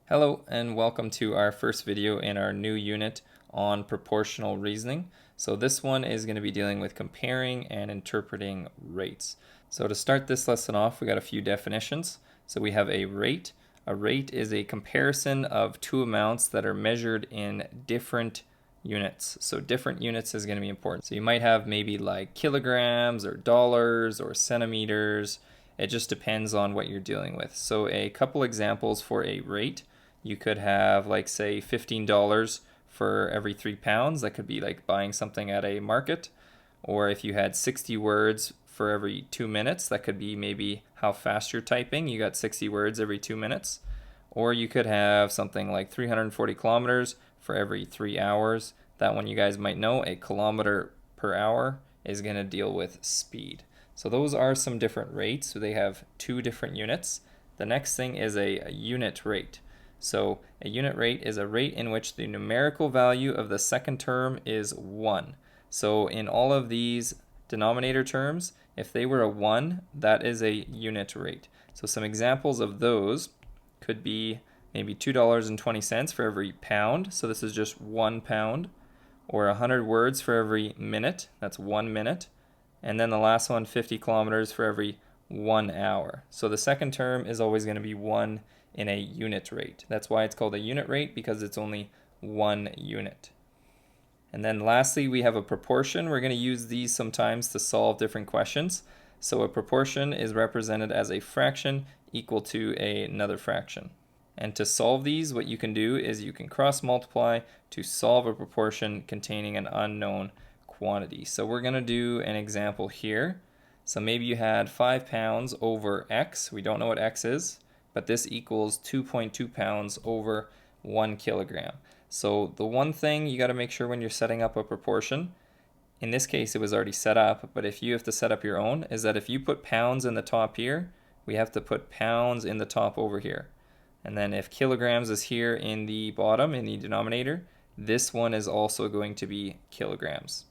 Hello and welcome to our first video in our new unit on proportional reasoning. So this one is going to be dealing with comparing and interpreting rates. So to start this lesson off, we got a few definitions. So we have a rate. A rate is a comparison of two amounts that are measured in different units. So different units is going to be important. So you might have maybe like kilograms or dollars or centimeters. It just depends on what you're dealing with. So a couple examples for a rate. You could have, like, say $15 for every 3 pounds. That could be like buying something at a market. Or if you had 60 words for every 2 minutes, that could be maybe how fast you're typing. You got 60 words every 2 minutes. Or you could have something like 340 kilometers for every 3 hours. That one you guys might know. A kilometer per hour is going to deal with speed. So those are some different rates. So they have 2 different units. The next thing is a unit rate. So a unit rate is a rate in which the numerical value of the second term is 1. So in all of these denominator terms, if they were a 1, that is a unit rate. So some examples of those could be maybe $2.20 for every pound. So this is just 1 pound. Or 100 words for every minute. That's 1 minute. And then the last one, 50 kilometers for every 1 hour. So the second term is always going to be 1 in a unit rate. That's why it's called a unit rate, because it's only 1 unit. And then lastly, we have a proportion. We're going to use these sometimes to solve different questions. So a proportion is represented as a fraction equal to another fraction. And to solve these, what you can do is you can cross multiply to solve a proportion containing an unknown quantity. So we're going to do an example here. So maybe you had 5 pounds over x. We don't know what x is, but this equals 2.2 pounds over 1 kilogram. So the one thing you got to make sure when you're setting up a proportion, in this case it was already set up, but if you have to set up your own, is that if you put pounds in the top here, we have to put pounds in the top over here. And then if kilograms is here in the bottom, in the denominator, this one is also going to be kilograms.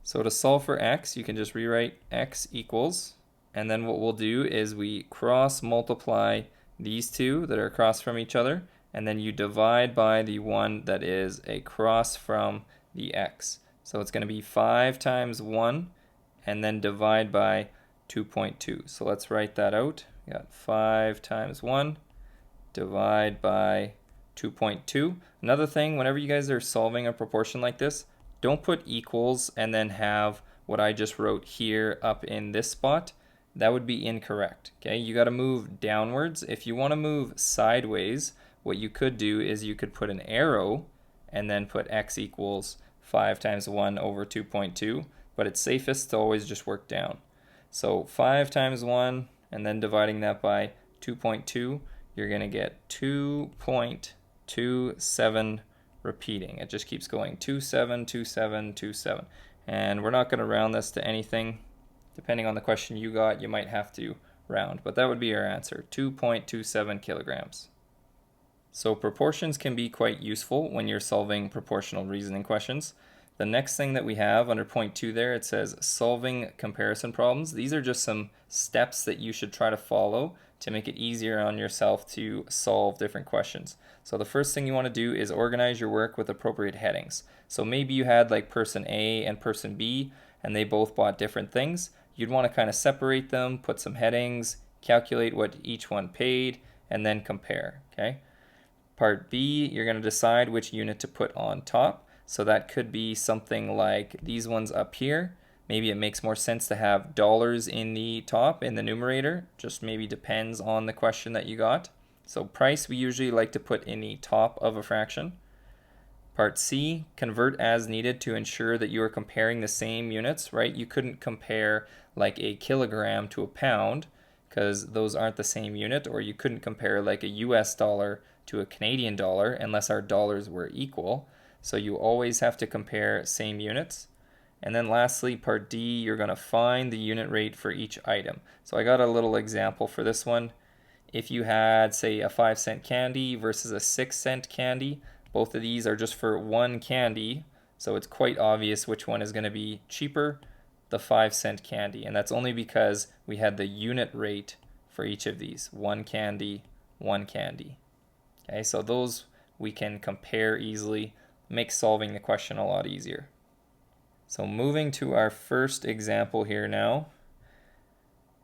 So to solve for x, you can just rewrite x equals, and then what we'll do is we cross multiply these two that are across from each other, and then you divide by the one that is across from the x. So it's going to be 5 times 1, and then divide by 2.2. So let's write that out. We got 5 times 1, divide by 2.2. Another thing, whenever you guys are solving a proportion like this, don't put equals and then have what I just wrote here up in this spot. That would be incorrect. Okay, you got to move downwards. If you want to move sideways, what you could do is you could put an arrow and then put x equals 5 times 1 over 2.2, but it's safest to always just work down. So 5 times 1 and then dividing that by 2.2, you're going to get 2.27 repeating. It just keeps going 27, 27, 27. And we're not going to round this to anything. Depending on the question you got, you might have to round, but that would be our answer, 2.27 kilograms. So proportions can be quite useful when you're solving proportional reasoning questions. The next thing that we have under point 2 there, it says solving comparison problems. These are just some steps that you should try to follow to make it easier on yourself to solve different questions. So the first thing you want to do is organize your work with appropriate headings. So maybe you had like person A and person B, and they both bought different things. You'd want to kind of separate them, put some headings, calculate what each one paid, and then compare, okay? Part B, you're going to decide which unit to put on top. So that could be something like these ones up here. Maybe it makes more sense to have dollars in the top, in the numerator. Just maybe depends on the question that you got. So price, we usually like to put in the top of a fraction. Part C, convert as needed to ensure that you are comparing the same units, right? You couldn't compare like a kilogram to a pound because those aren't the same unit, or you couldn't compare like a US dollar to a Canadian dollar unless our dollars were equal. So you always have to compare same units. And then lastly, part D, you're going to find the unit rate for each item. So I got a little example for this one. If you had, say, a 5-cent candy versus a 6-cent candy, both of these are just for one candy, so it's quite obvious which one is going to be cheaper. the 5-cent candy, and that's only because we had the unit rate for each of these. One candy, one candy. Okay, so those we can compare easily, makes solving the question a lot easier. So moving to our first example here now.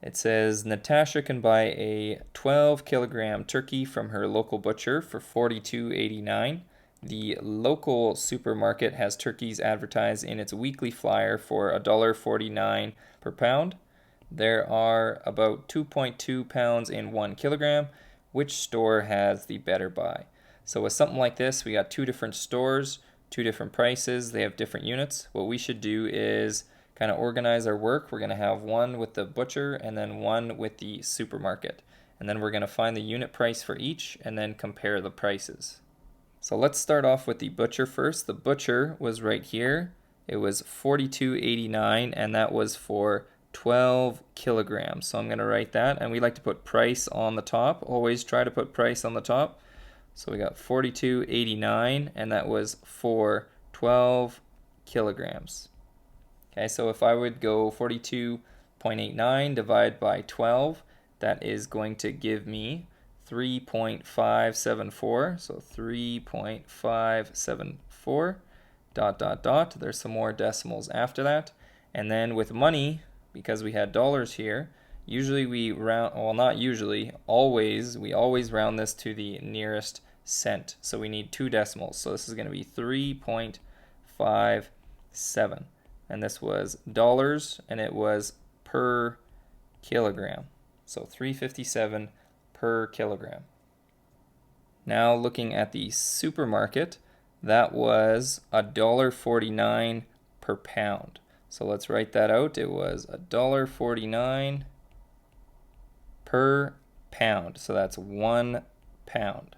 It says Natasha can buy a 12-kilogram turkey from her local butcher for $42.89. The local supermarket has turkeys advertised in its weekly flyer for $1.49 per pound. There are about 2.2 pounds in 1 kilogram. Which store has the better buy? So with something like this, we got two different stores, two different prices. They have different units. What we should do is kind of organize our work. We're going to have one with the butcher and then one with the supermarket. And then we're going to find the unit price for each and then compare the prices. So let's start off with the butcher first. The butcher was right here. It was $42.89 and that was for 12 kilograms. So I'm going to write that, and we like to put price on the top. Always try to put price on the top. So we got $42.89 and that was for 12 kilograms. Okay, so if I would go 42.89 divided by 12, that is going to give me 3.574. So 3.574 ... There's some more decimals after that. And then with money, because we had dollars here, usually we round, well, not usually, always, we always round this to the nearest cent. So we need two decimals. So this is going to be 3.57. And this was dollars, and it was per kilogram. So 3.57 per kilogram. Now looking at the supermarket, that was $1.49 per pound. So let's write that out. It was $1.49 per pound. So that's 1 pound.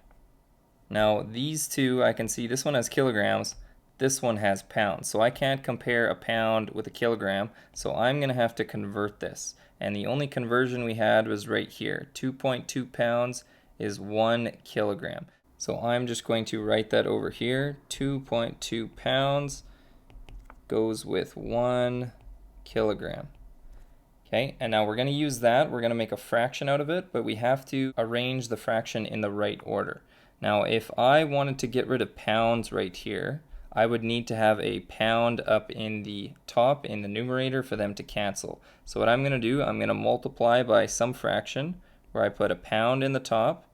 Now these two, I can see this one has kilograms, this one has pounds. So I can't compare a pound with a kilogram. So I'm going to have to convert this. And the only conversion we had was right here. 2.2 pounds is 1 kilogram. So I'm just going to write that over here. 2.2 pounds goes with 1 kilogram. Okay, and now we're going to use that. We're going to make a fraction out of it, but we have to arrange the fraction in the right order. Now, if I wanted to get rid of pounds right here, I would need to have a pound up in the top in the numerator for them to cancel. So what I'm going to do, I'm going to multiply by some fraction where I put a pound in the top,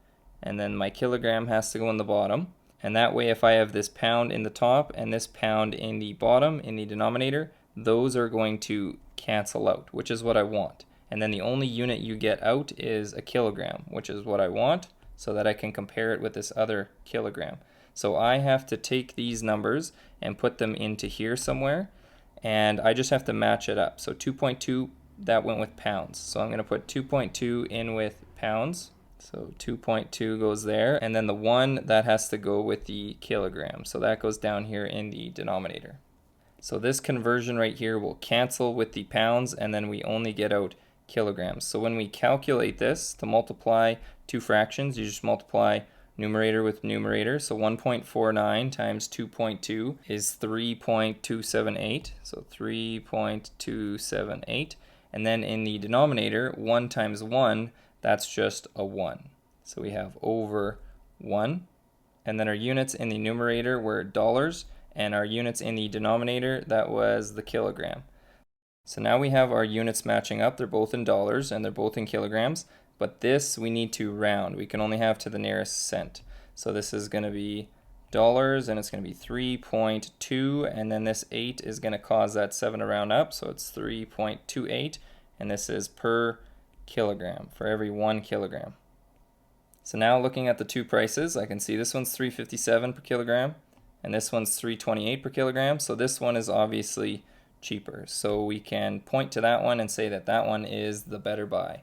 and then my kilogram has to go in the bottom. And that way, if I have this pound in the top and this pound in the bottom, in the denominator, those are going to cancel out, which is what I want. And then the only unit you get out is a kilogram, which is what I want, so that I can compare it with this other kilogram. So I have to take these numbers and put them into here somewhere, and I just have to match it up. So 2.2, that went with pounds. So I'm going to put 2.2 in with pounds. So 2.2 goes there, and then the 1, that has to go with the kilogram. So that goes down here in the denominator. So this conversion right here will cancel with the pounds, and then we only get out kilograms. So when we calculate this to multiply two fractions, you just multiply numerator with numerator. So 1.49 times 2.2 is 3.278. So 3.278. And then in the denominator, 1 times 1, that's just a 1. So we have over 1. And then our units in the numerator were dollars, and our units in the denominator, that was the kilogram. So now we have our units matching up. They're both in dollars and they're both in kilograms, but this we need to round. We can only have to the nearest cent. So this is going to be dollars, and it's going to be 3.2, and then this 8 is going to cause that 7 to round up, so it's 3.28, and this is per kilogram for every 1 kilogram. So now looking at the two prices, I can see this one's $3.57 per kilogram and this one's $3.28 per kilogram. So this one is obviously cheaper. So we can point to that one and say that that one is the better buy.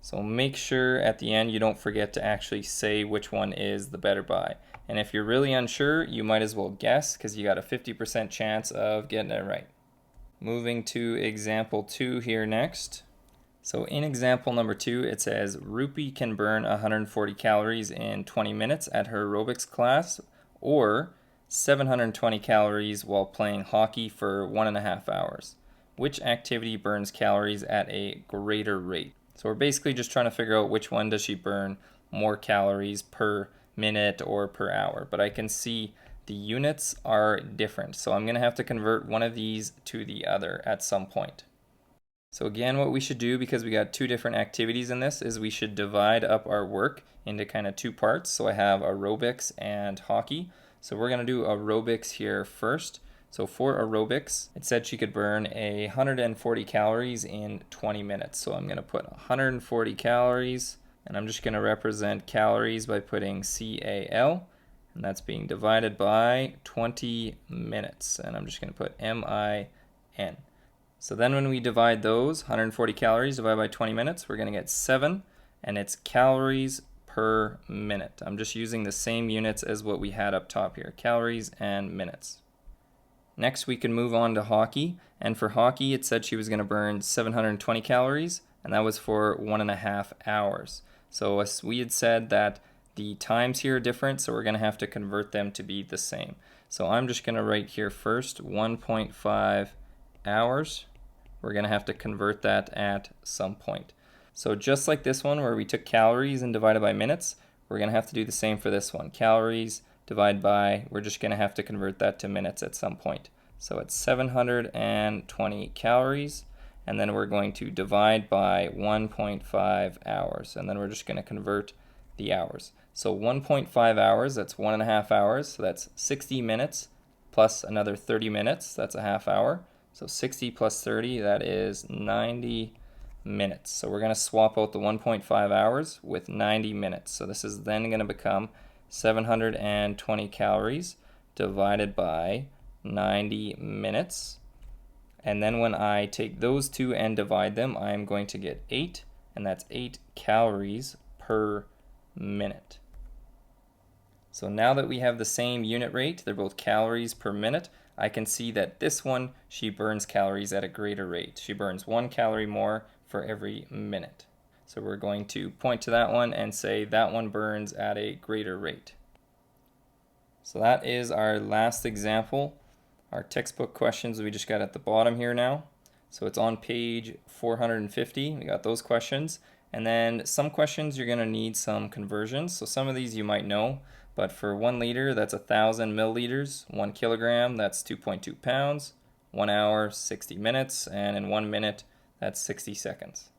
So make sure at the end you don't forget to actually say which one is the better buy. And if you're really unsure, you might as well guess, because you got a 50% chance of getting it right. Moving to example 2 here next. So in example number 2, it says Rupi can burn 140 calories in 20 minutes at her aerobics class, or 720 calories while playing hockey for 1.5 hours. which activity burns calories at a greater rate. So we're basically just trying to figure out which one does she burn more calories per minute or per hour. But I can see the units are different. So I'm going to have to convert one of these to the other at some point. So again, what we should do, because we got two different activities in this, is we should divide up our work into kind of two parts. So I have aerobics and hockey. So we're going to do aerobics here first. So for aerobics, it said she could burn 140 calories in 20 minutes. So I'm going to put 140 calories, and I'm just going to represent calories by putting CAL, and that's being divided by 20 minutes. And I'm just going to put MIN. So then when we divide those, 140 calories divided by 20 minutes, we're going to get 7, and it's calories per minute. I'm just using the same units as what we had up top here, calories and minutes. Next, we can move on to hockey, and for hockey, it said she was going to burn 720 calories, and that was for 1.5 hours. So as we had said that the times here are different, so we're going to have to convert them to be the same. So I'm just going to write here first 1.5 hours. We're going to have to convert that at some point. So just like this one where we took calories and divided by minutes, we're going to have to do the same for this one. Calories divided by, we're just going to have to convert that to minutes at some point. So it's 720 calories, and then we're going to divide by 1.5 hours, and then we're just going to convert the hours. So 1.5 hours, that's 1.5 hours, so that's 60 minutes plus another 30 minutes, that's a half hour. So 60 plus 30, that is 90 minutes. So we're going to swap out the 1.5 hours with 90 minutes. So this is then going to become 720 calories divided by 90 minutes. And then when I take those two and divide them, I'm going to get 8, and that's 8 calories per minute. So now that we have the same unit rate, they're both calories per minute, I can see that this one, she burns calories at a greater rate. She burns 1 calorie more for every minute. So we're going to point to that one and say that one burns at a greater rate. So that is our last example. Our textbook questions we just got at the bottom here now. So it's on page 450. We got those questions. And then some questions you're going to need some conversions. So some of these you might know, but for 1 liter, that's 1,000 milliliters. 1 kilogram, that's 2.2 pounds. 1 hour, 60 minutes. And in 1 minute, that's 60 seconds.